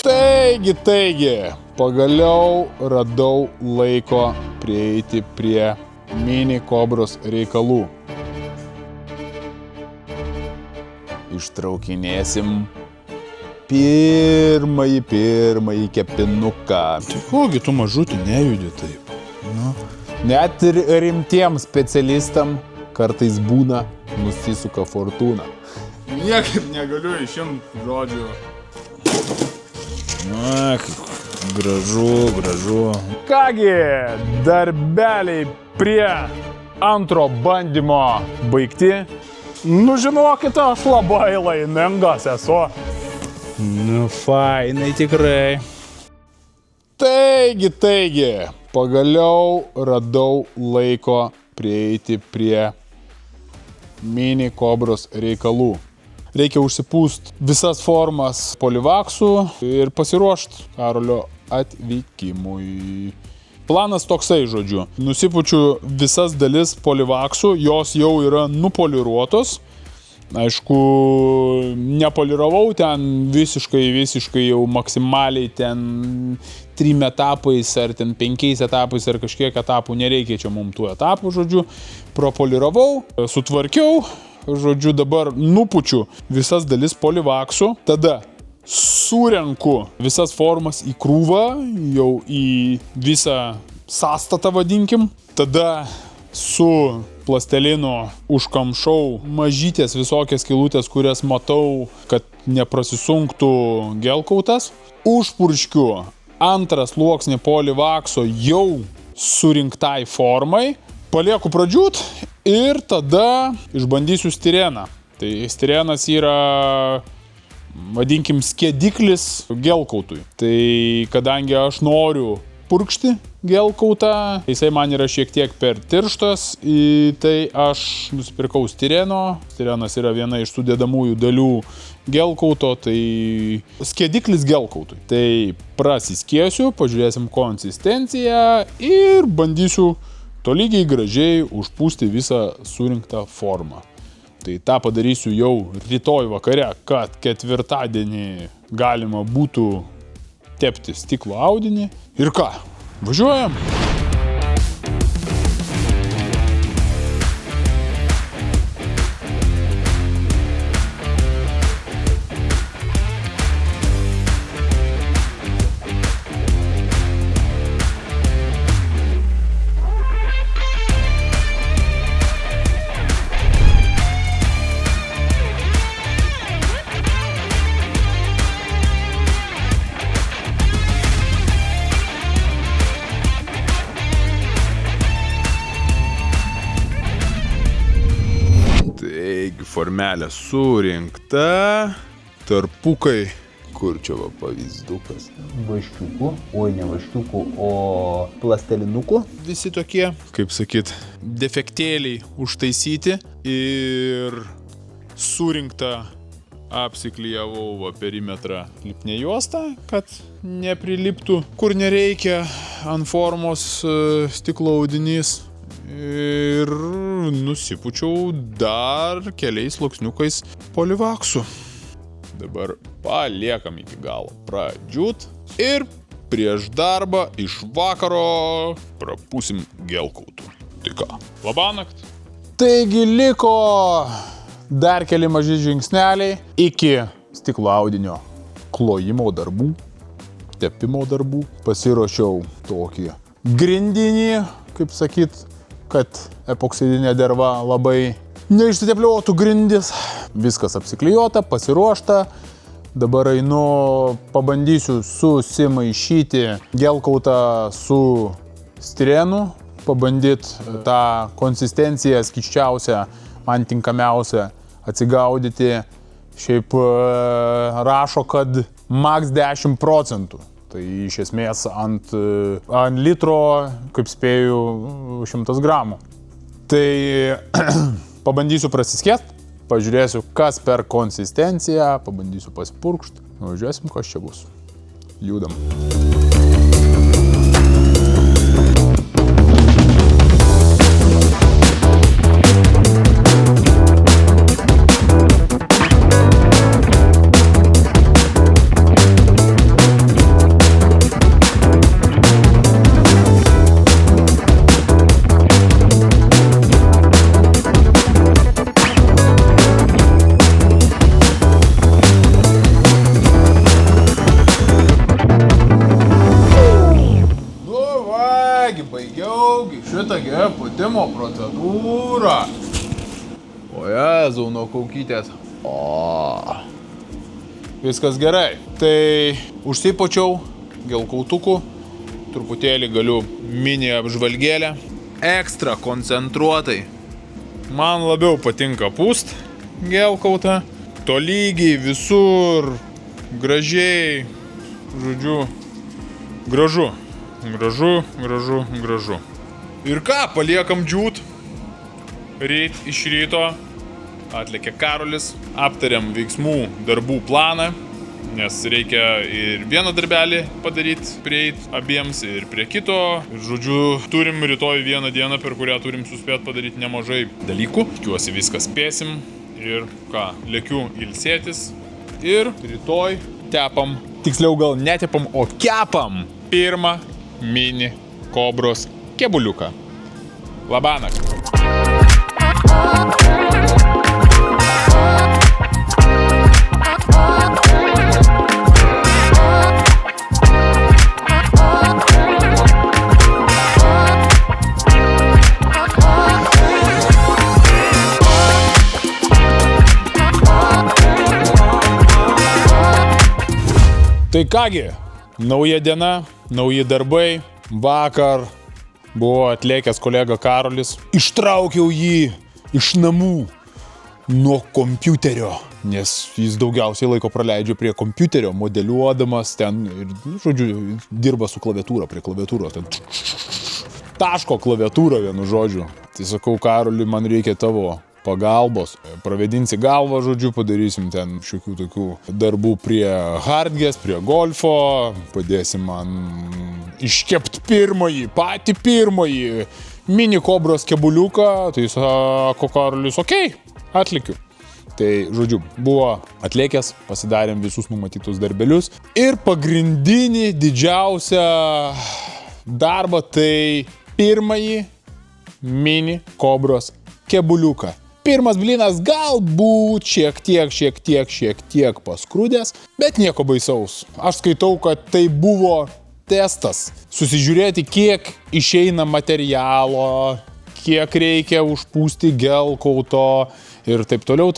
Taigi, pagaliau radau laiko prieiti prie mini kobros reikalų. Ištraukinėsim pirmąjį kepinuką. Tai kogi tu mažutį nejudi taip? Nu. Net ir rimtiems specialistam kartais būna nusisuka fortūna. Niekaip negaliu išimti žodžių. Na, gražu. Kągi, darbeliai prie antro bandymo baigti. Nu, žinokit, aš labai laimingas esu. Nu, fainai tikrai. Taigi, pagaliau radau laiko prieiti prie mini kobros reikalų. Reikia užsipūst visas formas polivaksu ir pasiruošti Karolio atvykimui. Planas toksai, žodžiu. Nusipučiu visas dalis polivaksu, jos jau yra nupoliruotos. Aišku, nepoliravau ten visiškai jau maksimaliai ten 3 etapais ar ten 5 etapais ar kažkiek etapų, nereikia čia mums tų etapų, žodžiu. Propoliravau, sutvarkiau, žodžiu, dabar nupučiu visas dalis polivaksu, tada surenku visas formas į krūvą, jau į visą sąstatą vadinkim, tada su plastelinu užkamšau mažytės visokias skylutės, kurias matau, kad neprasisunktų gelkautas. Užpurškiu antrą sluoksnį polivakso jau surinktai formai, palieku pradžiūt ir tada išbandysiu stireną. Tai stirenas yra, vadinkim, skiediklis gelkautui. Tai kadangi aš noriu purkšti gelkautą, jisai man yra šiek tiek per tirštas, tai aš nusipirkau stireno. Stirenas yra viena iš sudedamųjų dalių gelkauto, tai skiediklis gelkautui. Tai prasiskiesiu, pažiūrėsim konsistenciją ir bandysiu tolygiai gražiai užpūsti visą surinktą formą. Tai tą padarysiu jau rytoj vakare, kad ketvirtadienį galima būtų tepti stiklo audinį. Ir ką? Važiuojam! Formelė surinkta, tarpukai, kur čia va pavyzdukas? Vaškiukų, ne vaškiukų, o plastelinukų. Visi tokie, kaip sakyt, defektėliai užtaisyti ir surinkta apsiklijavau va perimetrą lipnę juostą, kad nepriliptų, kur nereikia ant formos stiklo audinys. Ir nusipučiau dar keliais sluoksniukais polivaksu. Dabar paliekam iki galo pradžiūt ir prieš darbą iš vakaro prapūsim gelkautų. Tai ką, labanakt? Taigi liko dar keli maži žingsneliai iki stiklo audinio klojimo darbų, tepimo darbų. Pasiruošiau tokį grindinį, kaip sakyt, kad epoksidinė derva labai neišsitepliotų grindis. Viskas apsiklijuota, pasiruošta. Dabar einu, pabandysiu susimaišyti gelkautą su stirenu, pabandyti tą konsistenciją skysčiausią, man tinkamiausią atsigaudyti. Šiaip rašo, kad maks 10%. Tai iš esmės ant litro, kaip spėju, 100 gramų. Tai pabandysiu prasiskiest, pažiūrėsiu, kas per konsistenciją, pabandysiu pasipurkšti. Žiūrėsim, kas čia bus. Judam. tokia pūtimo procedūra. O Jėzau, nuo kaukytės. O. Viskas gerai. Tai užsipočiau gelkautukų. Truputėlį galiu mini apžvalgėlę. Ekstra koncentruotai. Man labiau patinka pūst gelkautą. Tolygiai visur. Gražiai. Žodžiu, gražu. Gražu. Ir ką, paliekam džiūt. Iš ryto atlėkė Karolis. Aptariam veiksmų darbų planą. Nes reikia ir vieną darbelį padaryti, prieit abiems ir prie kito. Žodžiu, turim rytoj vieną dieną, per kurią turim suspėti padaryti nemažai dalykų. Tikiuosi viską spėsim. Ir ką, lėkiu ilsėtis. Ir rytoj tepam, tiksliau gal netepam, o kepam pirmą mini kobros kebuliuką. Labanakt. Tai kągi, nauja diena, nauji darbai. Vakar buvo atlėkęs kolega Karolis. Ištraukiau jį iš namų nuo kompiuterio, nes jis daugiausiai laiko praleidžia prie kompiuterio, modeliuodamas ten ir, žodžiu, dirba su klaviatūra, prie klaviatūros. Ten taško klaviatūra, vienu žodžiu. Tai sakau, Karoli, man reikia tavo pagalbos. Pravedinsi galvą, žodžiu, padarysim ten šiokių tokių darbų prie hardgės, prie golfo, padėsim man iškepti patį pirmąjį mini kobros kebuliuką. Tai sako Karolis, okei, atlikiu. Tai, žodžiu, buvo atlėkęs, pasidarėm visus numatytus darbelius. Ir pagrindinį didžiausią darbą tai pirmąjį mini kobros kebuliuką. Pirmas blynas galbūt šiek tiek paskrudęs, bet nieko baisaus. Aš skaitau, kad tai buvo testas. Susižiūrėti, kiek išeina materialo, kiek reikia užpūsti gelkauto ir taip toliau.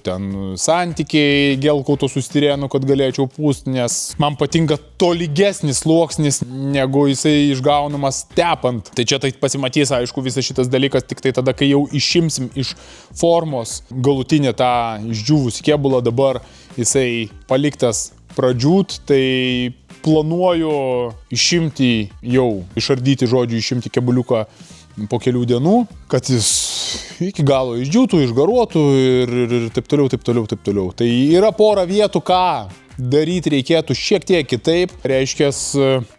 Ten santykiai gelkauto sustirėnų, kad galėčiau pūsti, nes man patinka tolygesnis sluoksnis, negu jisai išgaunamas tepant. Tai čia tai pasimatys, aišku, visas šitas dalykas tik tai tada, kai jau išimsim iš formos galutinį tą išdžiūvusį kėbulą. Dabar jisai paliktas pradžiūt, tai planuoju išardyti kebuliuką po kelių dienų, kad jis iki galo išdžiūtų, išgaruotų ir taip toliau. Tai yra pora vietų, ką daryti reikėtų šiek tiek kitaip. Reiškia,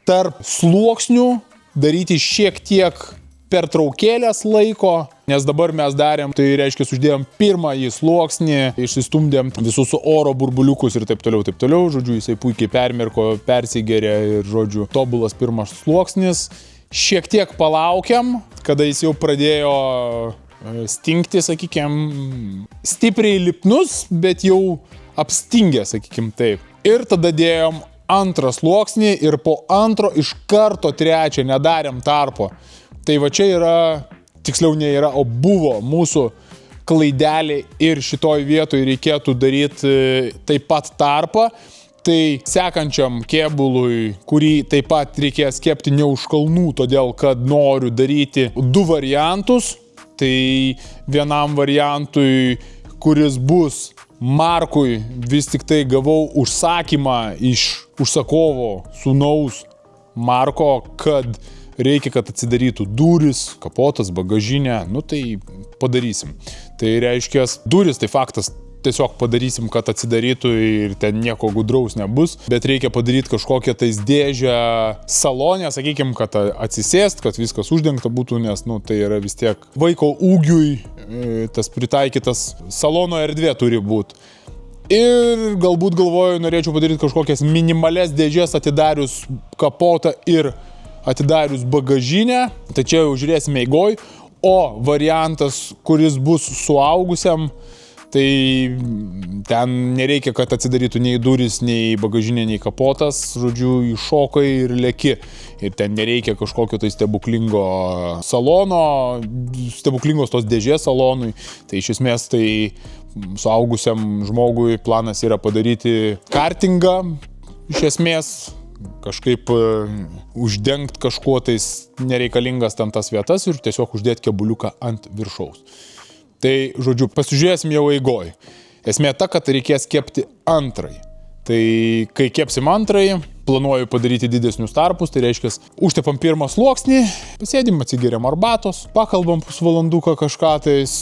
tarp sluoksnių daryti šiek tiek pertraukėlės laiko, nes dabar mes darėm, tai reiškia, uždėjom pirmąjį sluoksnį, išsistumdėm visus oro burbuliukus ir taip toliau. Žodžiu, jisai puikiai permirko, persigeria ir, žodžiu, tobulas pirmas sluoksnis. Šiek tiek palaukiam, kada jis jau pradėjo stingti, sakykime, stipriai lipnus, bet jau apstingė, sakykime taip. Ir tada dėjom antrą sluoksnį ir po antro iš karto trečią nedarėm tarpo. Tai va čia yra, tiksliau ne yra, o buvo mūsų klaidelė ir šitoj vietoj reikėtų daryti taip pat tarpą. Tai sekančiam kėbului, kurį taip pat reikės kepti ne už kalnų, todėl kad noriu daryti du variantus. Tai vienam variantui, kuris bus Markui, vis tik tai gavau užsakymą iš užsakovo sūnaus Marko, kad reikia, kad atsidarytų durys, kapotas, bagažinė, tai padarysim. Tai reiškia, durys tai faktas. Tiesiog padarysim, kad atsidarytų ir ten nieko gudraus nebus, bet reikia padaryti kažkokią tais dėžę salonę, sakykime, kad atsisėst, kad viskas uždengta būtų, nes, tai yra vis tiek vaiko ūgiui tas pritaikytas salono erdvė turi būti. Ir galbūt galvoju, norėčiau padaryti kažkokias minimales dėžės, atidarius kapotą ir atidarius bagažinę, tai čia jau žiūrėsime eigoj, o variantas, kuris bus suaugusiam, Tai ten nereikia, kad atsidarytų nei duris, nei bagažinė, nei kapotas, žodžiu, iššokai ir leki. Ir ten nereikia kažkokio tai stebuklingo salono, stebuklingos tos dėžės salonui. Tai iš esmės tai suaugusiam žmogui planas yra padaryti kartingą, iš esmės kažkaip uždengti kažkuo tais nereikalingas tam tas vietas ir tiesiog uždėti kebuliuką ant viršaus. Tai, žodžiu, pasižiūrėsim jau eigoj. Esmė ta, kad reikės kepti antrąjį. Tai kai kepsim antrąjį, planuoju padaryti didesnius tarpus, tai reiškia, užtepam pirmą sluoksnį, pasėdim, atsigeriam arbatos, pakalbam pusvalanduką kažką, tais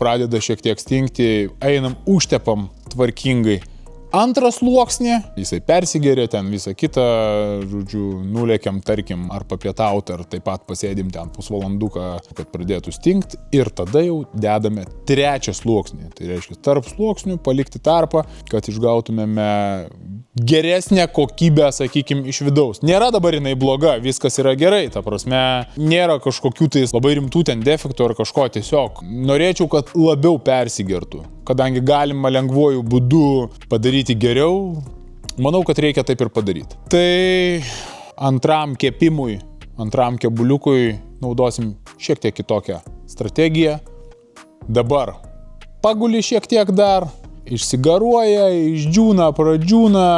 pradeda šiek tiek stingti, einam, užtepam tvarkingai antrą sluoksnį, jisai persigeria ten visą kitą, žodžiu, nulėkiam, tarkim, ar papietauti, ar taip pat pasėdim ten pusvalanduką, kad pradėtų stingti ir tada jau dedame trečią sluoksnį. Tai reiškia, tarp sluoksnių palikti tarpą, kad išgautumėme geresnę kokybę, sakykime, iš vidaus. Nėra dabar jinai bloga, viskas yra gerai, ta prasme, nėra kažkokių tai labai rimtų ten defektų ar kažko, tiesiog norėčiau, kad labiau persigertų. Kadangi galima lengvuoju būdu padaryti geriau, manau, kad reikia taip ir padaryti. Tai antram kepimui, antram kebuliukui naudosim šiek tiek kitokią strategiją. Dabar paguli šiek tiek dar, išsigaruoja, išdžiūna, pradžiūna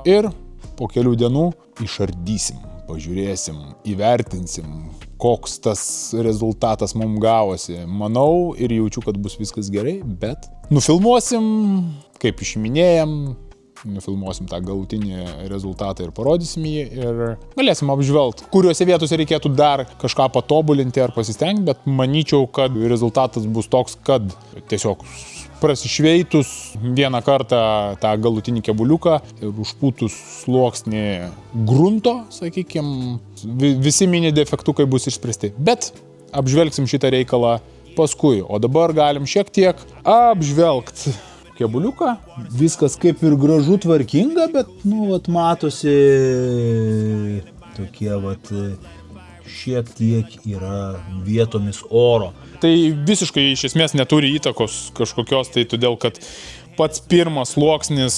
ir po kelių dienų išardysim, pažiūrėsim, įvertinsim, koks tas rezultatas mums gavosi. Manau ir jaučiu, kad bus viskas gerai, bet nufilmuosim, kaip išiminėjam, nufilmuosim tą galutinį rezultatą ir parodysim jį ir galėsim apžvelgti, kuriuose vietose reikėtų dar kažką patobulinti ar pasistengti, bet manyčiau, kad rezultatas bus toks, kad tiesiog prasišveitus vieną kartą tą galutinį kebuliuką ir užpūtus sluoksnį grunto, sakykime, visi mini defektukai bus išspręsti. Bet apžvelgsim šitą reikalą paskui, o dabar galim šiek tiek apžvelgti kebuliuką. Viskas kaip ir gražu, tvarkinga, bet, matosi tokie, šiek tiek yra vietomis oro. Tai visiškai iš esmės neturi įtakos kažkokios, tai todėl, kad pats pirmas sluoksnis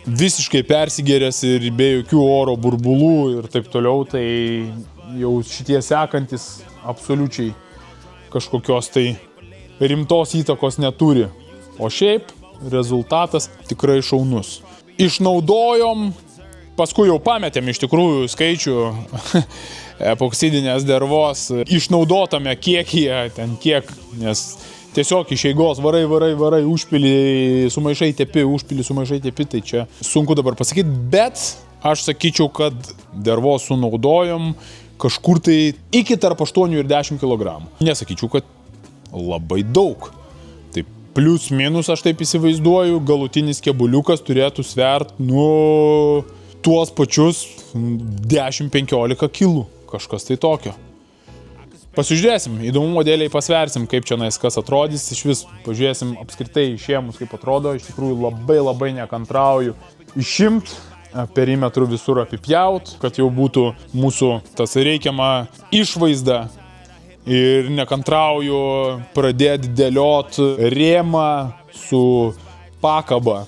visiškai persigeręs ir be jokių oro burbulų ir taip toliau, tai jau šitie sekantis absoliučiai kažkokios tai rimtos įtakos neturi. O šiaip rezultatas tikrai šaunus. Išnaudojom, paskui jau pametėm iš tikrųjų skaičių epoksidinės dervos išnaudotame kiekyje, ten kiek, nes tiesiog iš eigos varai, užpili, sumaišai tepi, tai čia sunku dabar pasakyti, bet aš sakyčiau, kad dervos sunaudojom kažkur tai iki tarp 8 ir 10 kg. Nesakyčiau, kad labai daug. Tai plius minus aš taip įsivaizduoju, galutinis kebuliukas turėtų svert, tuos pačius 10-15 kilų. Kažkas tai tokio. Pasižiūrėsim, įdomumo dėliai pasversim, kaip čia kas atrodys, iš vis pažiūrėsim apskritai išėmus, kaip atrodo, iš tikrųjų labai nekantrauju išimt, perimetrų visur apipjaut, kad jau būtų mūsų tas reikiama išvaizda ir nekantrauju pradėti dėliot rėmą su pakaba,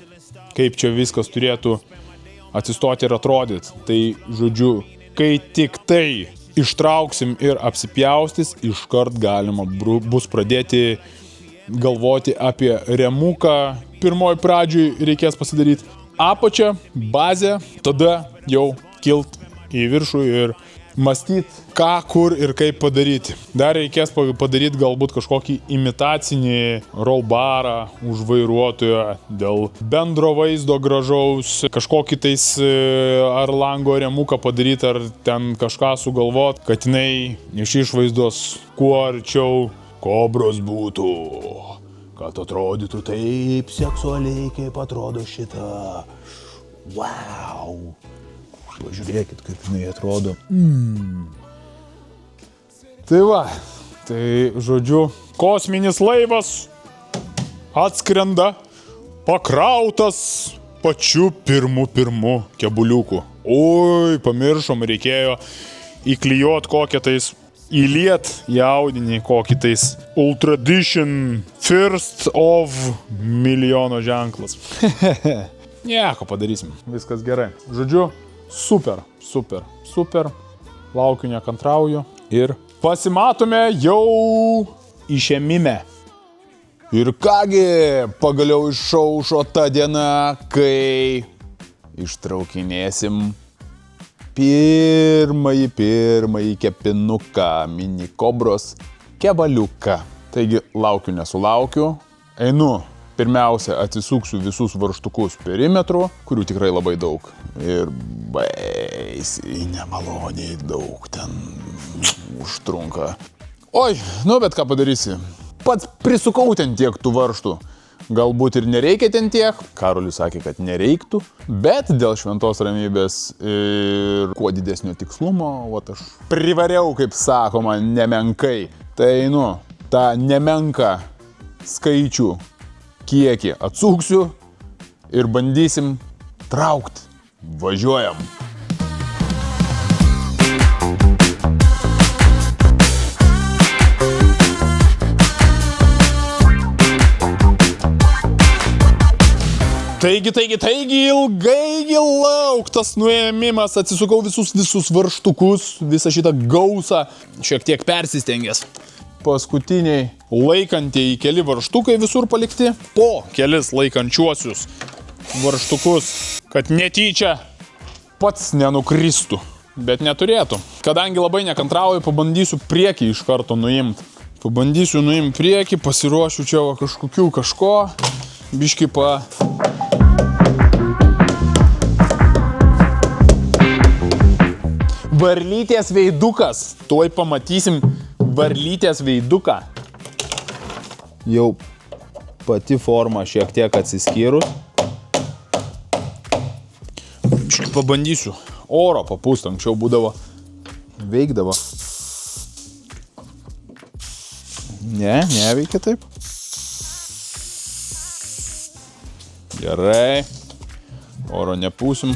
kaip čia viskas turėtų atsistoti ir atrodyti. Tai, žodžiu, kai tik tai ištrauksim ir apsipjaustys, iškart galima bus pradėti galvoti apie remuką. Pirmoj pradžioj reikės pasidaryti apačią, bazę, tada jau kilt į viršų ir mąstyti, ką, kur ir kaip padaryti. Dar reikės padaryti galbūt kažkokį imitacinį rollbarą už vairuotojo dėl bendro vaizdo gražaus, kažkokį tais ar lango remuką padaryti, ar ten kažką sugalvoti, kad jinai iš išvaizdos kuo arčiau kobros būtų, kad atrodytų taip seksualiai, kaip atrodo šita. Wow! Pažiūrėkit, kaip jinai atrodo. Tai va, tai žodžiu, kosminis laivas atskrenda, pakrautas pačiu pirmu kebuliuku. Oi, pamiršom, reikėjo įklijuoti kokią tais įliet į audinį kokį tais Ultradition First of milijono ženklas. Nieko padarysim, viskas gerai. Žodžiu, super. Laukiu, nekantrauju ir pasimatome jau išėmime. Ir kągi, pagaliau išaušo ta diena, kai ištraukinėsim pirmąjį kepinuką mini kobros kebaliuką. Taigi laukiu, nesulaukiu. Einu, pirmiausia atsisuksiu visus varžtukus perimetru, kurių tikrai labai daug. Ir baisiai nemaloniai daug ten užtrunka. Oi, nu bet ką padarysi. Pats prisukau ten tiek tų varžtų. Galbūt ir nereikia ten tiek. Karolis sakė, kad nereiktų. Bet dėl šventos ramybės ir kuo didesnio tikslumo, aš privariau, kaip sakoma, nemenkai. Tai, tą nemenką skaičių kiekį atsuksiu ir bandysim traukt. Važiuojam. Taigi, ilgai lauktas nuėmimas, atsisukau visus varžtukus, visą šitą gausą, šiek tiek persistengęs. Paskutiniai laikantieji keli varžtukai visur palikti, po kelis laikančiuosius varžtukus, kad netyčia pats nenukristų, bet neturėtų. Kadangi labai nekantrauju, pabandysiu priekį iš karto nuimti. Pabandysiu nuimti priekį, pasiruošiu čia kažko, biškį Varlytės veidukas. Tuoj pamatysim varlytės veiduką. Jau pati forma šiek tiek atsiskyrus. Pabandysiu. Oro papūst, anksčiau būdavo. Veikdavo. Ne, neveikia taip. Gerai. Oro nepūsim.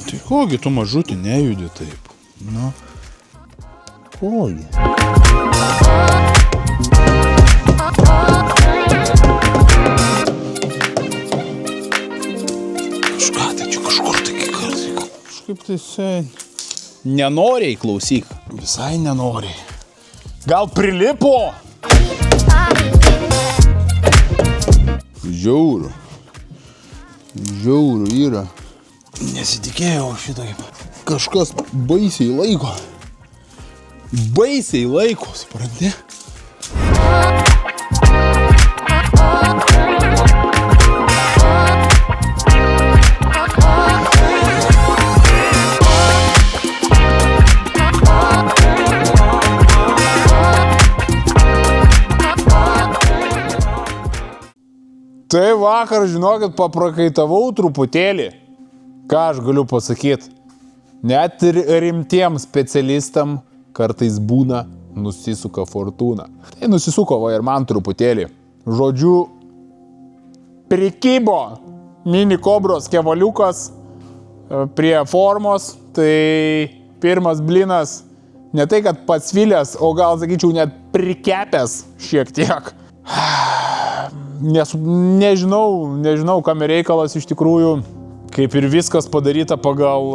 Tai kogi tu mažutį nejudi taip? Nu, kogi? Kažkaip tai sen. Nenoriai klausyk. Visai nenoriai. Gal prilipo? Žiauru yra. Nesitikėjau šitaip. Kažkas baisiai laiko. Supranti? Tai vakar, žinokit, paprakaitavau truputėlį. Ką aš galiu pasakyti? Net ir rimtiem specialistam kartais būna nusisuka fortūna. Tai nusisuko va ir man truputėlį. Žodžiu, prikibo mini kobros kevaliukas prie formos. Tai pirmas blinas ne tai, kad pats vilės, o gal, sakyčiau, net prikepęs šiek tiek. Nežinau, kam reikalas iš tikrųjų, kaip ir viskas padaryta pagal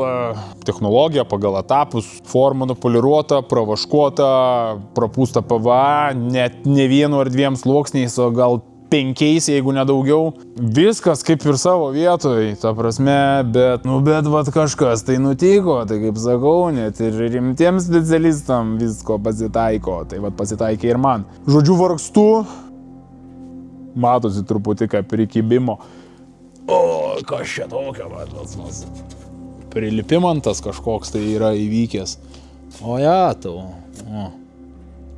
technologiją, pagal etapus, forma nupoliruota, pravaškuota, prapūsta PVA, net ne vienu ar dviem sluoksniais, o gal 5, jeigu nedaugiau. Viskas kaip ir savo vietoj, ta prasme, bet kažkas tai nutiko, tai kaip sakau, net ir rimtiems specialistam visko pasitaiko, tai pasitaikė ir man. Žodžiu, vargstu. Matosi truputį kaip prikibimo. O, kas čia tokia, vadlas. Prilipimantas kažkoks tai yra įvykęs. O, tau.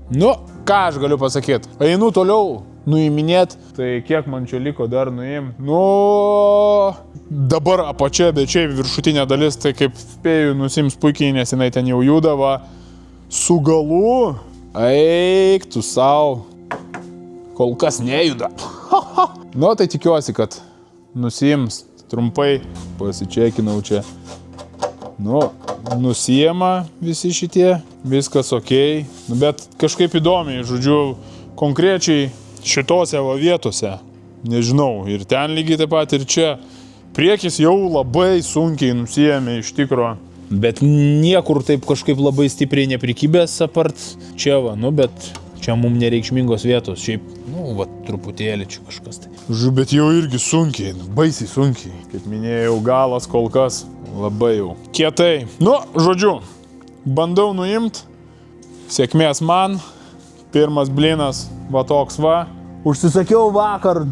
Nu, ką aš galiu pasakyti? Einu toliau nuiminėt. Tai kiek man čia liko dar nuim? Nu, dabar apačia, bet čia viršutinė dalis, tai kaip spėju nusims puikiai, nes jinai ten jau judava. Su galu. Eik tu sau. Kol kas nejuda. Nu, tai tikiuosi, kad nusiims trumpai, pasičekinau čia. Nu, nusiema visi šitie, viskas okei, bet kažkaip įdomiai, žodžiu, konkrečiai šitose va vietose, nežinau, ir ten lygiai taip pat ir čia, priekis jau labai sunkiai nusiėmė iš tikro, bet niekur taip kažkaip labai stipriai neprikibęs apart čia va, nu, bet čia mums nereikšmingos vietos, šiaip, nu, va, truputėlį čia kažkas tai. Žodžiu, bet jau irgi sunkiai, baisiai sunkiai, kaip minėjau, galas kol kas. Labai jau kietai. Nu, žodžiu, bandau nuimt. Sėkmės man. Pirmas blinas, va toks va. Užsisakiau vakar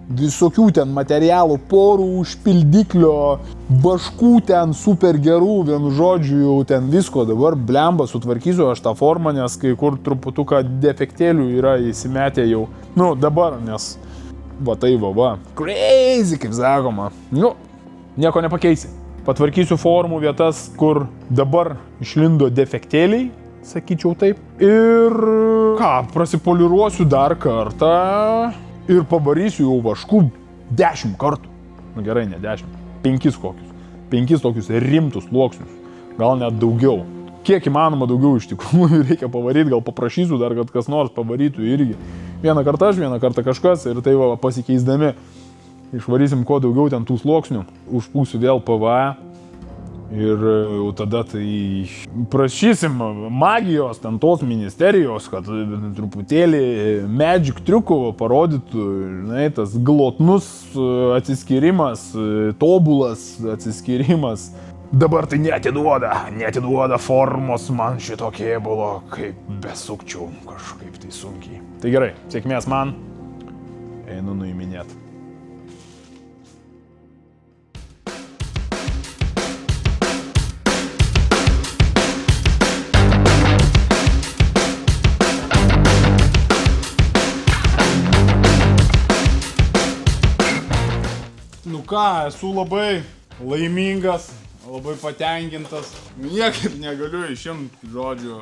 visokių ten materialų, porų, užpildiklio, baškų ten super gerų, vienu žodžiu, jau ten visko. Dabar blemba sutvarkysiu aš tą formą, nes kai kur truputuką defektėlių yra įsimetę jau. Nu, dabar, nes va tai va. Crazy, kaip sakoma. Nu, nieko nepakeisi. Patvarkysiu formų vietas, kur dabar išlindo defektėliai, sakyčiau taip. Ir ką, prasipoliruosiu dar kartą ir pavarysiu jau vašku 10 kartų. Nu gerai, ne 10, 5 kokius. 5 tokius rimtus sluoksnius, gal net daugiau. Kiek įmanoma daugiau iš tikrųjų reikia pavaryti, gal paprašysiu dar, kad kas nors pavarytų irgi. Vieną kartą aš, vieną kartą kažkas ir tai va pasikeisdami. Išvarysim kuo daugiau ten tų sluoksnių, užpūsiu vėl PVA ir jau tada tai prašysim magijos ten tos ministerijos, kad truputėlį magic triukų parodytų, žinai, tas glotnus atsiskyrimas, tobulas atsiskyrimas. Dabar tai neatiduoda formos man šito kėbulo, kaip besukčiau kažkaip tai sunkiai. Tai gerai, sėkmės man, einu nuiminėt. Nu ką, esu labai laimingas, labai patenkintas. Niekaip negaliu išimti žodžių.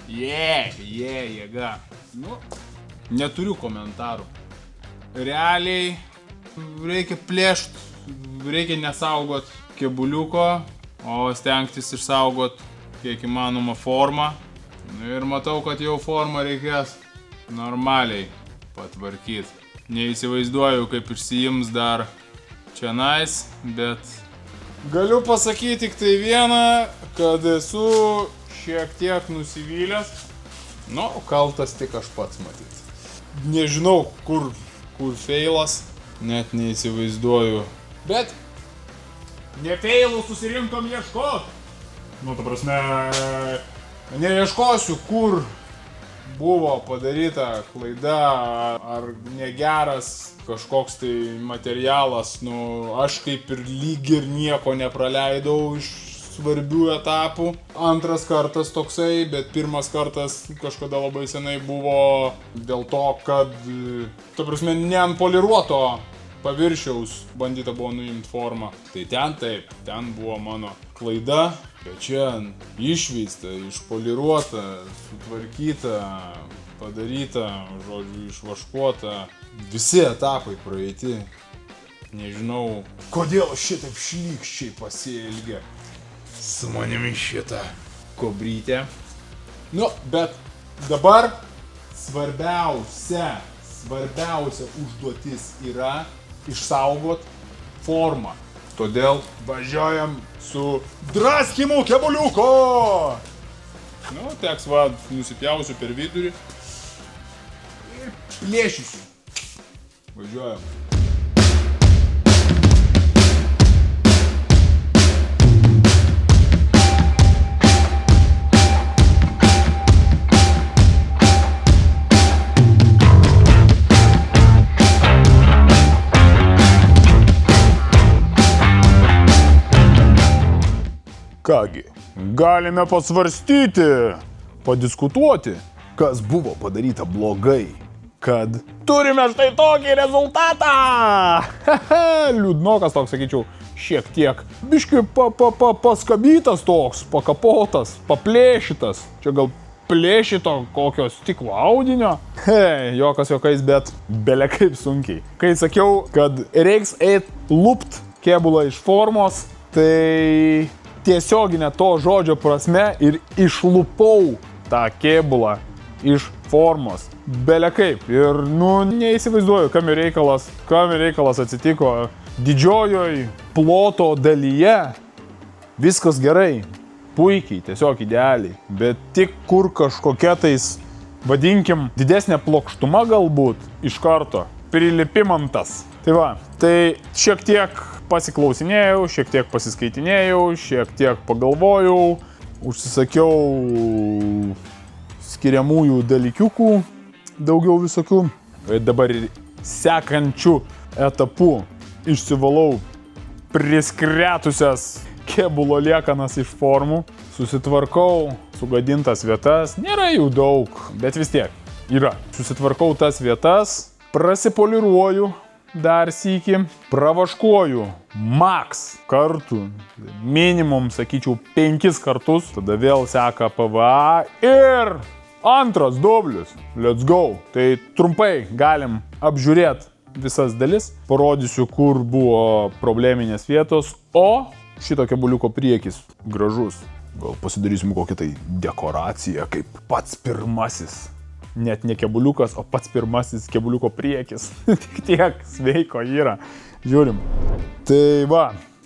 Jėga. Nu, neturiu komentarų. Realiai reikia plėšt, reikia nesaugot kebuliuko, o stengtis išsaugot kiek įmanoma formą. Ir matau, kad jau formą reikės normaliai patvarkyti. Neįsivaizduoju, kaip išsiims dar čionais, bet galiu pasakyti tik tai vieną, kad esu šiek tiek nusivylęs. Nu, kaltas tik aš pats matyt. Nežinau, kur feilas, net neįsivaizduoju. Bet ne feilų susirinkom ieškot. Nu, ta prasme, neieškosiu, kur buvo padaryta klaida ar negeras kažkoks tai materialas. Nu, aš kaip ir lyg ir nieko nepraleidau iš svarbių etapų. Antras kartas toksai, bet pirmas kartas kažkada labai senai buvo dėl to, kad, ta prasme, ne ant poliruoto paviršiaus bandyta buvo nuimti formą. Tai ten taip, ten buvo mano klaida, bet čia išveista, išpoliruota, sutvarkyta, padaryta, žodžiu, išvaškuota. Visi etapai praeiti. Nežinau, kodėl šitaip šlykščiai pasielgia su manimi šitą kobrytę. Nu, bet dabar svarbiausia užduotis yra išsaugot formą. Todėl važiuojam su draskymu kebuliuko. Nu, teks va, nusipjausiu per vidurį ir plėšysiu. Važiuojam. Kągi, galime pasvarstyti, padiskutuoti, kas buvo padaryta blogai, kad turime štai tokį rezultatą. Liūdnokas toks, sakyčiau, šiek tiek. Biški paskabytas toks, pakapotas, paplėšytas. Čia gal plėšito kokio stiklo audinio. Hei, jokas jokais, bet bele kaip sunkiai. Kai sakiau, kad reiks lupt kėbulą iš formos, tai tiesioginė to žodžio prasme ir išlupau tą kėbulą iš formos. Bele kaip. Ir, neįsivaizduoju, kam reikalas atsitiko. Didžiojoj ploto dalyje viskas gerai, puikiai, tiesiog idealiai. Bet tik kur kažkokia tais, vadinkim, didesnė plokštuma galbūt iš karto. Prilipimantas. Tai va, tai šiek tiek pasiklausinėjau, šiek tiek pasiskaitinėjau, šiek tiek pagalvojau, užsisakiau skiriamųjų dalykiukų, daugiau visokių. Dabar ir sekančių etapų išsivalau priskretusias kėbulo liekanas iš formų, susitvarkau sugadintas vietas, nėra jų daug, bet vis tiek yra. Susitvarkau tas vietas, prasipoliruoju dar sykį, pravaškuoju max kartų, minimum, sakyčiau, 5 kartus, tada vėl seka PVA ir antras dublis. Let's go. Tai trumpai galim apžiūrėti visas dalis, parodysiu, kur buvo probleminės vietos, o šito kėbuliuko priekis gražus. Gal pasidarysim kokią tai dekoraciją, kaip pats pirmasis. Net ne kėbuliukas, o pats pirmasis kėbuliuko priekis. Tik tiek sveiko yra. Žiūrim. Tai va.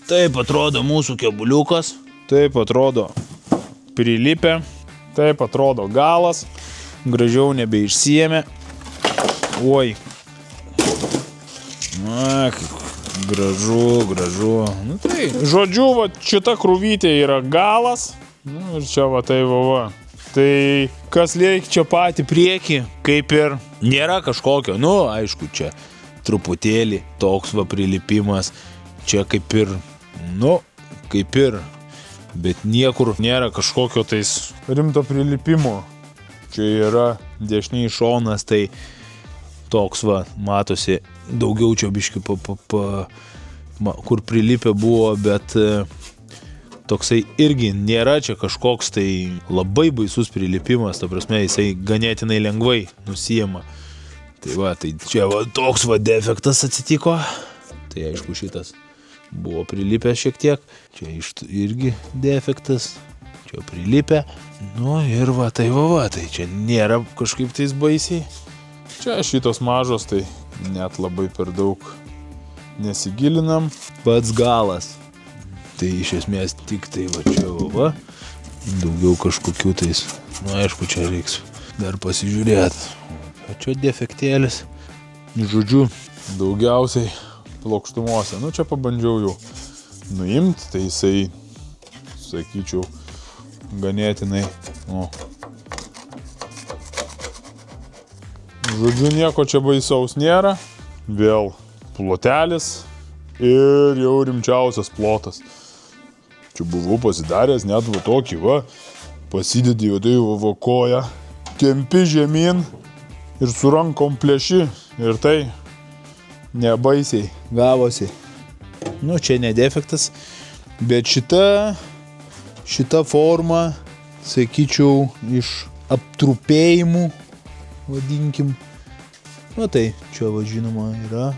Taip atrodo mūsų kėbuliukas. Taip atrodo prilipę. Taip atrodo galas. Gražiau nebeišsiėmė. Oi. Na, gražu. Nu tai. Žodžiu, va, šita krūvytė yra galas. Nu ir čia va tai va. Tai kas liek čia patį priekį, kaip ir nėra kažkokio, aišku, čia truputėlį toks va prilipimas, čia kaip ir, bet niekur nėra kažkokio tais rimto prilipimo. Čia yra dešiniai šonas, tai toks va, matosi, daugiau čia biški, kur prilipę buvo, bet toksai irgi nėra čia kažkoks tai labai baisus prilipimas, ta prasme, jisai ganėtinai lengvai nusijama. Tai va, tai čia va, toks va defektas atsitiko. Tai aišku, šitas buvo prilipęs šiek tiek. Čia irgi defektas. Čia prilipę. Nu ir va, tai čia nėra kažkaip tais baisiai. Čia šitos mažos, tai net labai per daug nesigilinam. Pats galas. Tai iš esmės tik tai va čia va. Daugiau kažkokių tais. Aišku, čia reiks dar pasižiūrėti. O čia defektėlis. Žodžiu, daugiausiai plokštumuose. Čia pabandžiau jau nuimti, tai jisai, sakyčiau, ganėtinai. Žodžiu, nieko čia baisaus nėra. Vėl plotelis ir jau rimčiausias plotas. Čia buvau pasidaręs net va tokį va, pasidedi juodai va koją, tempi žemyn ir su rankom plėši ir tai nebaisiai gavosi. Čia ne defektas, bet šita forma, sakyčiau, iš aptrupėjimų, vadinkim. Tai čia va žinoma yra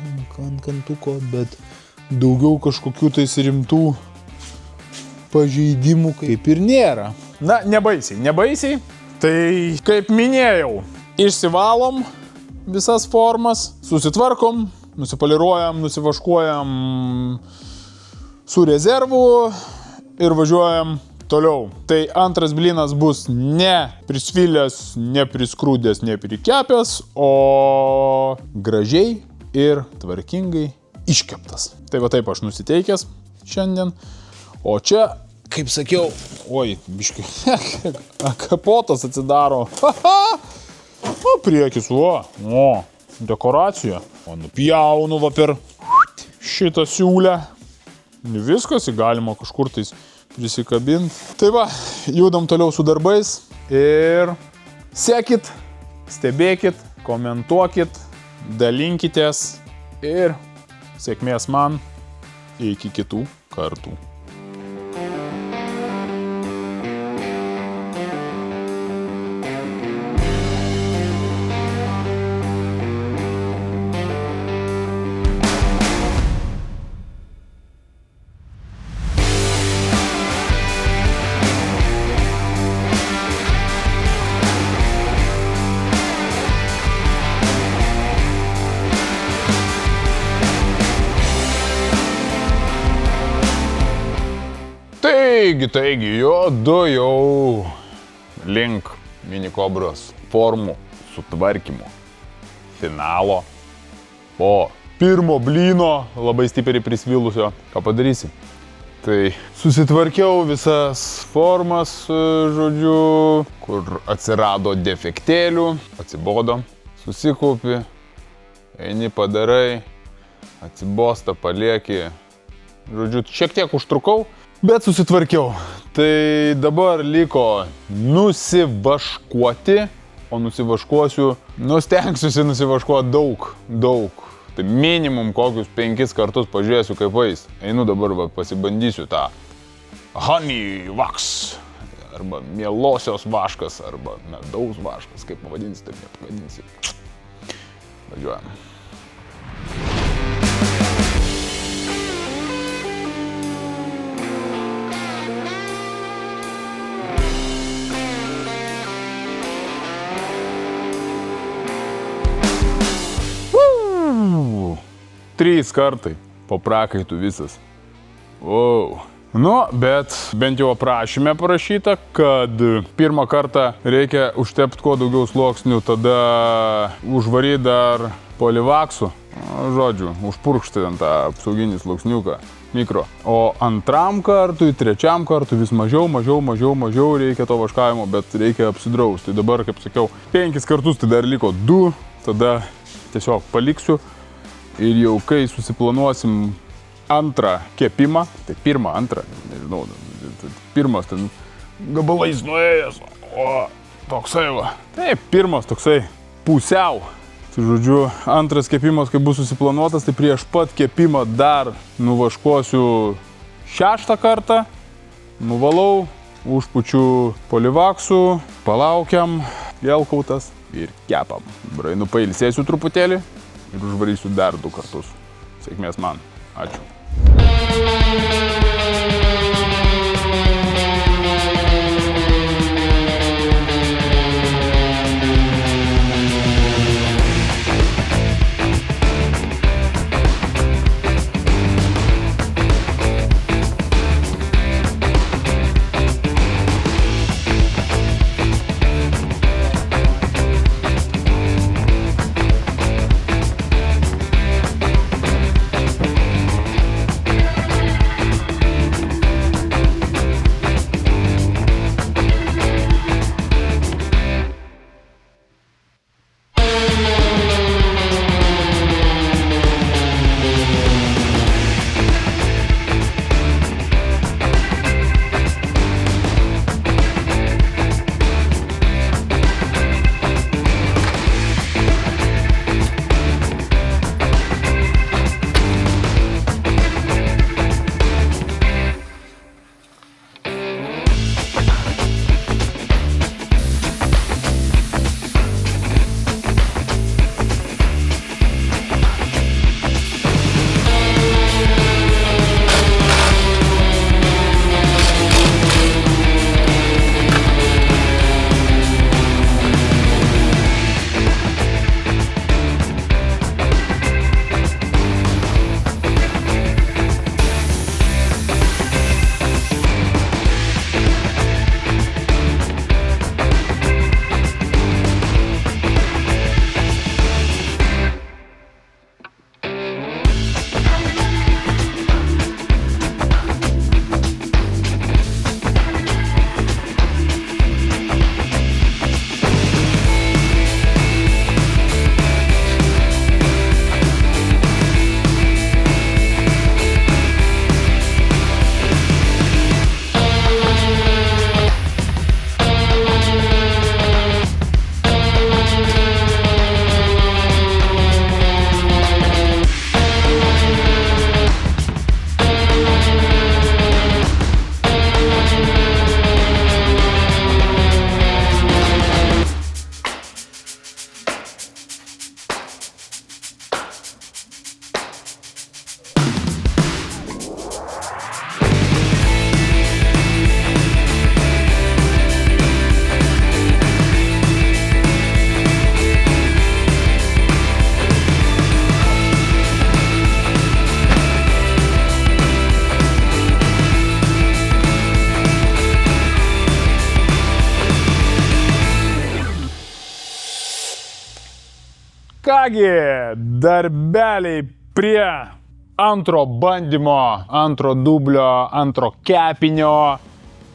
ant kantuko, bet daugiau kažkokių tais rimtų pažeidimų kaip ir nėra. Nebaisiai. Tai kaip minėjau, išsivalom visas formas, susitvarkom, nusipoliruojam, nusivaškuojam su rezervu ir važiuojam toliau. Tai antras blynas bus ne prisvilęs, ne priskrūdęs, ne prikepęs, o gražiai ir tvarkingai iškeptas. Tai va taip aš nusiteikęs šiandien. O čia, kaip sakiau, biškai, kapotas atsidaro. Priekis, dekoracija. Nupjaunu va per šitą siūlę. Viskas galima kažkur tais prisikabinti. Tai va, judam toliau su darbais ir sekit, stebėkit, komentuokit, dalinkitės ir sėkmės man iki kitų kartų. Taigi, juodu jau link Mini Kobros formų sutvarkymo finalo po pirmo blyno labai stipriai prisvilusio. Ką padarysi? Tai susitvarkiau visas formas, žodžiu, kur atsirado defektėlių, atsibodo, susikaupi, eini padarai, atsibosta, palieki. Žodžiu, šiek tiek užtrukau, bet susitvarkiau. Tai dabar liko nusivaškuoti, o nusivaškuosiu, stengsiuosi nusivaškuoti daug. Tai minimum kokius 5 kartus pažiūrėsiu, kaip eis. Einu dabar, pasibandysiu tą honey wax, arba mielosios vaškas, arba medaus vaškas, kaip pavadinsi, taip nepavadinsi. Važiuojam. Trys kartai po prakaitų visas. Wow. Bet bent jau aprašyme parašyta, kad pirmą kartą reikia užtepti kuo daugiau sluoksnių, tada užvaryti dar polivaksu. Žodžiu, užpurkšti ant tą apsauginį sluoksniuką mikro. O antram kartui, trečiam kartui vis mažiau reikia to vaškavimo, bet reikia apsidrausti. Dabar, kaip sakiau, 5 kartus, tai dar liko 2, tada tiesiog paliksiu. Ir jau kai susiplanuosim antrą kepimą, tai pirmą, antrą, nežinau, pirmas ten gabalais nuėjęs, o toksai va. Taip, pirmas toksai pusiau. Tai žodžiu, antras kepimas, kai bus susiplanuotas, tai prieš pat kepimą dar nuvaškuosiu 6 kartą, nuvalau, užpučiu polivaksu, palaukiam, gelkautas ir kepam. Brainu pailsėsiu truputėlį. Ir užvarysiu dar 2 kartus. Sėkmės man. Ačiū. Kągi, darbeliai prie antro bandymo, antro dublio, antro kepinio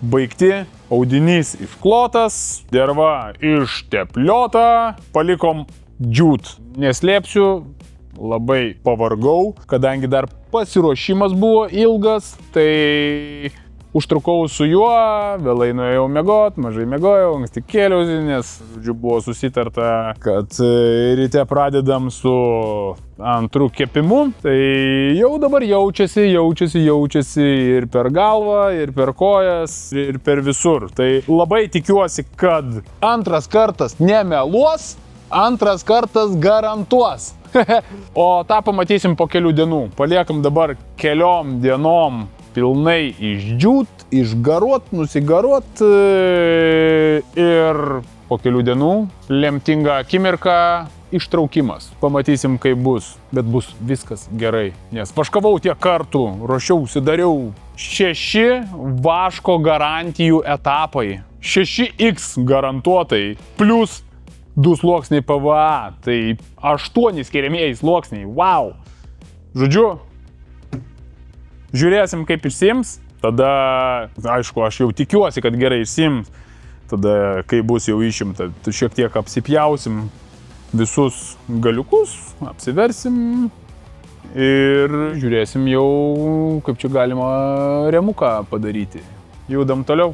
baigti. Audinys išklotas, derva ištepliota, palikom džiūt. Neslėpsiu, labai pavargau, kadangi dar pasiruošimas buvo ilgas, tai užtrukau su juo, vėlai nuėjau miegot, mažai miegojau, anksti kėliausi, nes buvo susitarta, kad ryte pradedam su antru kepimu, tai jau dabar jaučiasi ir per galvą, ir per kojas, ir per visur. Tai labai tikiuosi, kad antras kartas nemeluos, antras kartas garantuos. O tą pamatysim po kelių dienų. Paliekam dabar keliom dienom pilnai išdžiūt, išgaruot, nusigaruot ir po kelių dienų lemtinga akimirka ištraukimas. Pamatysim, kaip bus, bet bus viskas gerai. Nes vaškavau tiek kartų, ruošiausi, dariau 6 vaško garantijų etapai. 6x garantuotai, plus 2 sluoksniai PVA, tai 8 skiriamieji sluoksniai, wow! Žodžiu, žiūrėsim, kaip išsims, tada, aišku, aš jau tikiuosi, kad gerai išsims, tada, kai bus jau išimta, šiek tiek apsipjausim visus galiukus, apsiversim ir žiūrėsim jau, kaip čia galima remuką padaryti. Judam toliau.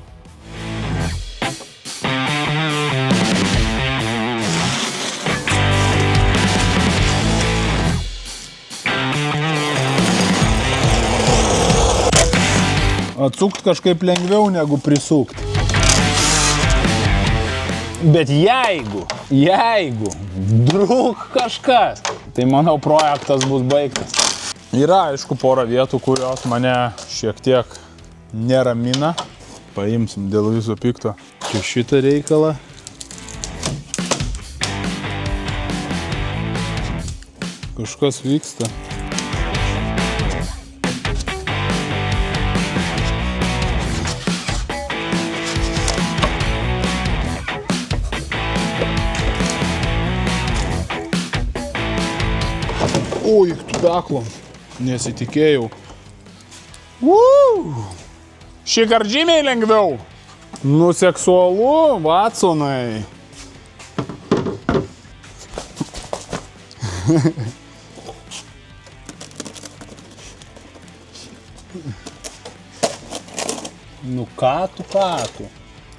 Atsukt kažkaip lengviau negu prisukt. Bet jeigu druk kažkas, tai manau projektas bus baigtas. Yra, aišku, pora vietų, kurios mane šiek tiek neramina. Paimsim dėl viso pikto čia šitą reikalą. Kažkas vyksta. Oi, tu peklom. Nesitikėjau. Šį kartą žymiai lengviau. Nu, seksualu, Vatsonai. Nu ką tu?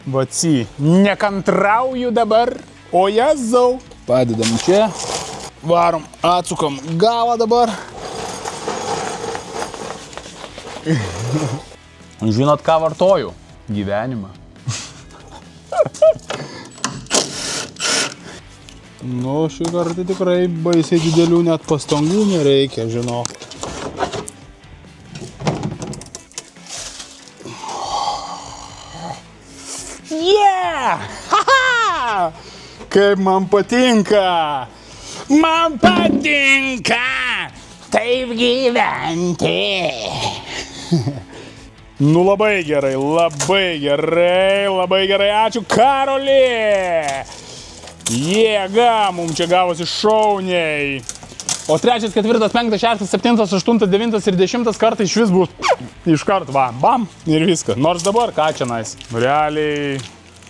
Vatsy, nekantrauju dabar. O Jėzau. Padedam čia. Varom, atsukam galą dabar. Žinot, ką vartoju? Gyvenimą. Nu, šį kartą tikrai baisiai didelių net pastangų nereikia, žinok. Yeah! Ha-ha! Kaip man patinka! Man patinka taip gyventi. Nu labai gerai, ačiū Karoli. Jėga, mums čia gavosi šauniai. O 3, 4, 5, 6, 7, 8, 9 ir 10 kartą iš vis bus iškart, va, bam, ir viskas. Nors dabar ką čia nais. Realiai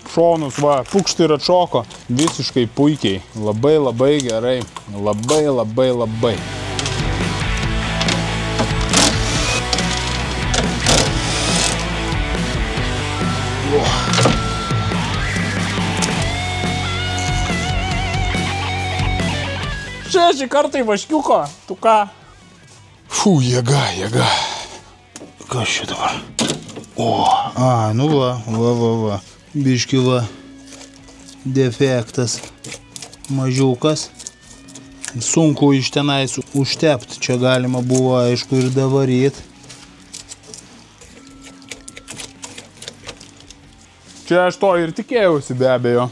šonus, va, pukšti ir atšoko. Visiškai puikiai. Labai gerai. Labai. Šeši kartai vaškiuko, tu ką? Fū, jėga. Kas čia dabar? Nu va. Biški va. Defektas. Mažiukas. Sunku iš tenais užtepti. Čia galima buvo, aišku, ir davaryti. Čia aš to ir tikėjausi, be abejo.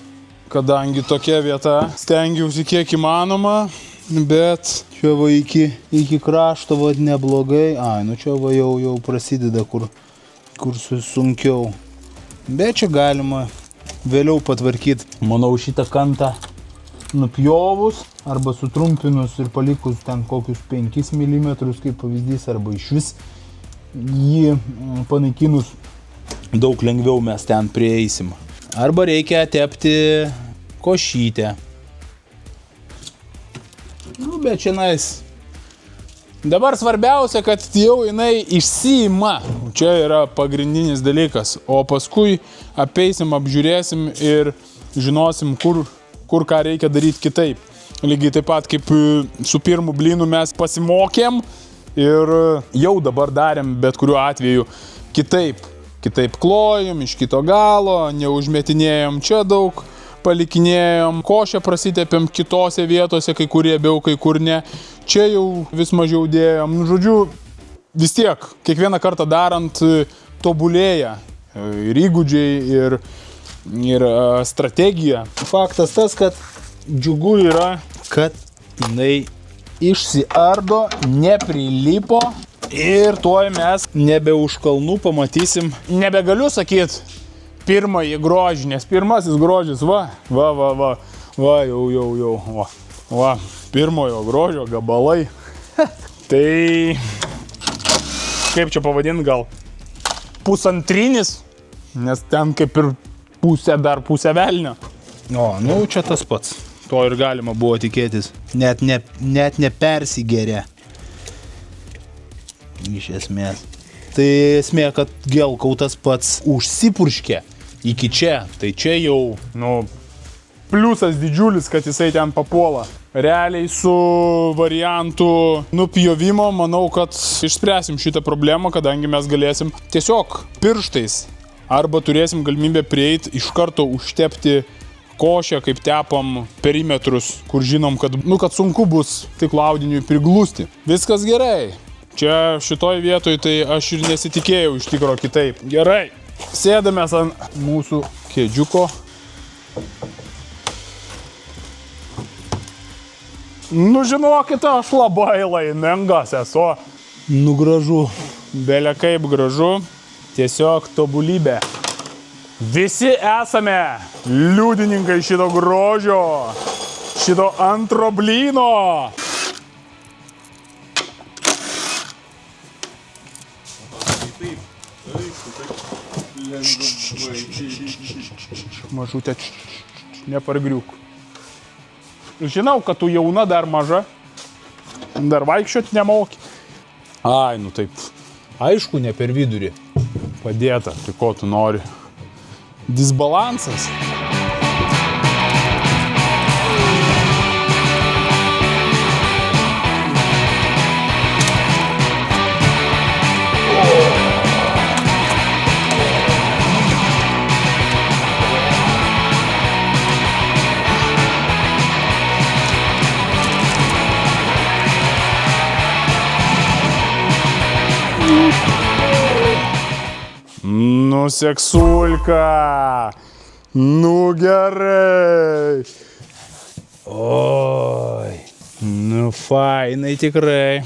Kadangi tokia vieta, stengiausi kiek įmanoma, bet Čia va iki krašto va neblogai. Nu čia va jau prasideda, kur sunkiau. Bet čia galima vėliau patvarkyti. Manau, šitą kantą nupjovus arba sutrumpinus ir palikus ten kokius 5 mm kaip pavyzdys, arba iš vis jį panaikinus, daug lengviau mes ten prieisim. Arba reikia tepti košytę. Nu, bet šiandien. Dabar svarbiausia, kad jau jinai išsiima. Čia yra pagrindinis dalykas. O paskui apeisim, apžiūrėsim ir žinosim, kur ką reikia daryti kitaip. Lygiai taip pat kaip su pirmu blynu mes pasimokėm ir jau dabar darėm bet kuriuo atveju kitaip. Kitaip klojom, iš kito galo, neužmetinėjom čia daug, palikinėjom, košę prasitepėm kitose vietose, kai kur riebiau, kai kur ne. Čia jau vis mažiau dėjom. Nu, žodžiu, vis tiek, kiekvieną kartą darant tobulėja ir įgūdžiai, ir strategija. Faktas tas, kad džiugu yra, kad jinai išsiardo, neprilipo ir tuoj mes nebe už kalnų pamatysim. Nebegaliu sakyti pirmąjį grožį, nes pirmasis grožis, va, jau, pirmojo grožio gabalai. Tai, kaip čia pavadint, gal pusantrinis, nes ten kaip ir pusė velnio. O, nu čia tas pats. To ir galima buvo tikėtis. Net nepersigeria. Iš esmės. Tai esmė, kad gelkautas pats užsipurškė iki čia. Tai čia jau, Pliusas didžiulis, kad jisai ten papuola. Realiai su variantu nupjovimo, manau, kad išspręsim šitą problemą, kadangi mes galėsim tiesiog pirštais arba turėsim galimybę prieiti iš karto užtepti košę, kaip tepam perimetrus, kur žinom, kad sunku bus stiklo audiniui priglusti. Viskas gerai. Čia šitoj vietoj tai aš ir nesitikėjau iš tikro kitaip. Gerai. Sėdamės ant mūsų kėdžiuko. Nu, žinokite, aš labai laimingas esu. nu gražu. Belia kaip gražu. Tiesiog tobulybė. Visi esame liudininkai šito grožio, šito antro blyno. Mažutė, nepargriuk. Žinau, kad tu jauna, dar maža, dar vaikščiot nemoki. Ai, nu taip. Aišku, ne per vidurį. Padėta, tai ko tu nori. Disbalansas. Nu, seksulka. Nu, gerai. Oi, nu fainai tikrai.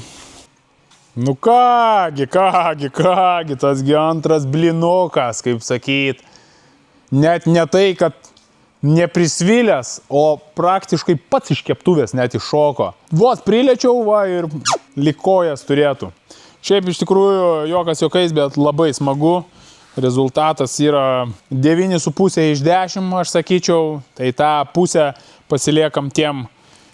Nu kągi, tasgi antras blinukas, kaip sakyt. Net ne tai, kad neprisvilęs, o praktiškai pats iš keptuvės net iššoko. Vos priliečiau, va, ir likojas turėtų. Šiaip iš tikrųjų jokas jokais, bet labai smagu. Rezultatas yra 9,5 iš 10, aš sakyčiau. Tai tą pusę pasiliekam tiem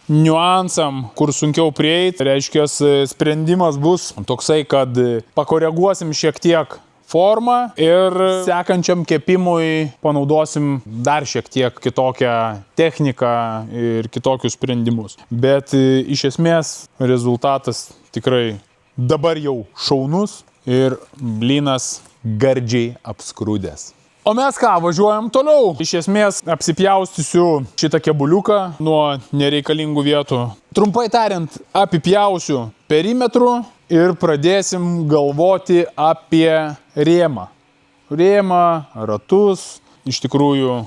niuansam, kur sunkiau prieiti. Reiškia, sprendimas bus toksai, kad pakoreguosim šiek tiek formą ir sekančiam kepimui panaudosim dar šiek tiek kitokią techniką ir kitokius sprendimus. Bet iš esmės rezultatas tikrai dabar jau šaunus ir blynas gardžiai apskrudęs. O mes ką, važiuojam toliau. Iš esmės apsipjaustysiu šitą kebuliuką nuo nereikalingų vietų. Trumpai tariant, apipjausiu perimetru ir pradėsim galvoti apie rėmą. Rėmą, ratus, iš tikrųjų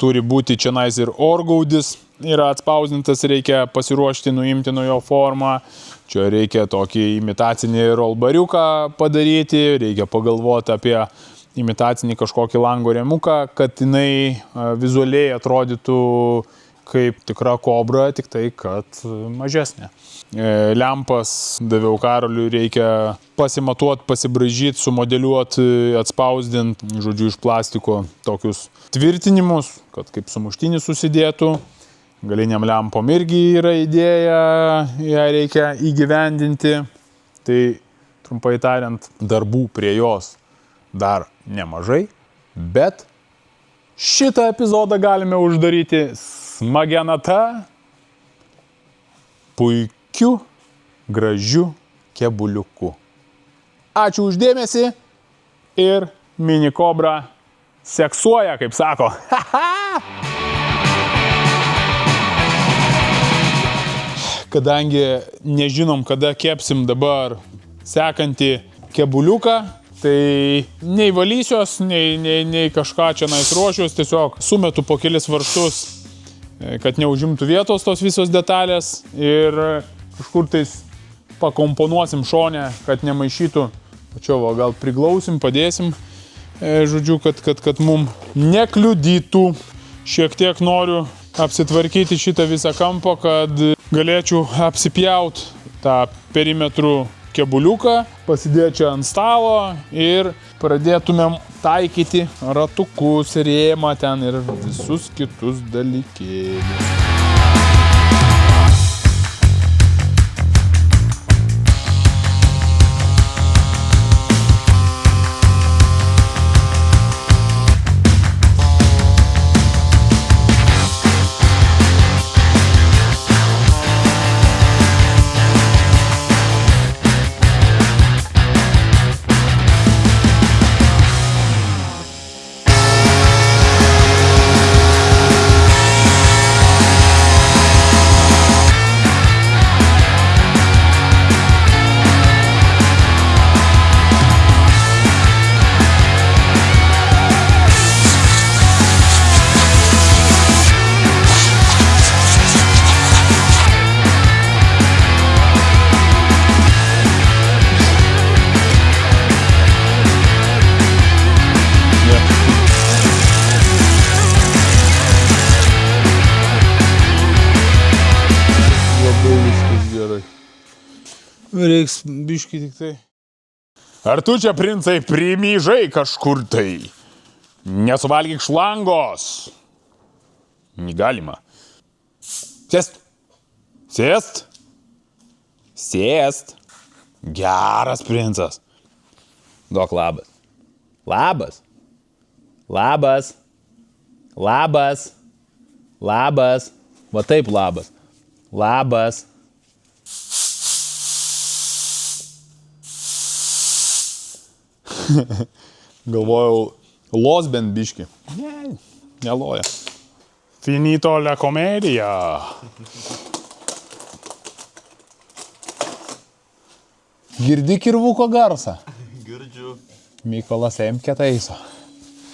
turi būti čionais ir orgaudis. Yra atspausdintas, reikia pasiruošti, nuimti nuo jo formą. Čia reikia tokį imitacinį rolbariuką padaryti, reikia pagalvoti apie imitacinį kažkokį lango rėmuką, kad jinai vizualiai atrodytų kaip tikra kobra, tik tai, kad mažesnė. Lempas daviau Karoliui, reikia pasimatuoti, pasibraižyti, sumodeliuoti, atspausdinti, žodžiu, iš plastiko tokius tvirtinimus, kad kaip sumuštinis susidėtų. Galiniam lempom irgi yra idėja, ją reikia įgyvendinti. Tai, trumpai tariant, darbų prie jos dar nemažai, bet šitą epizodą galime uždaryti smagia nata, puikiu, gražiu kebuliuku. Ačiū uždėmesį ir Mini Cobra seksuoja, kaip sako. Kadangi nežinom, kada kepsim dabar sekantį kebuliuką, tai nei valysios, nei kažką čia ruošiuos, tiesiog sumetu po kelis varžtus, kad neužimtų vietos tos visos detalės ir kažkur tais pakomponuosim šone, kad nemaišytų. Čia va, gal priglausim, padėsim, žodžiu, kad mum nekliudytų. Šiek tiek noriu apsitvarkyti šitą visą kampą, kad galėčiau apsipjauti tą perimetrų kebuliuką, pasidėti čia ant stalo ir pradėtumėm taikyti ratukus, rėmą ten ir visus kitus dalykėlius. Reiks biškį tik tai. Ar tu čia, princai, primyžai kažkur tai? Nesuvalgyk šlangos. Negalima. Sėst. Sėst. Sėst. Geras princas. Duok labas. Labas. Labas. Labas. Labas. Va taip labas. Labas. Galvojau, los bent biškį. Ne, neloja. Finito la komedija. Girdi kirvuko garsą? Girdžiu. Mykolas Emkė taiso.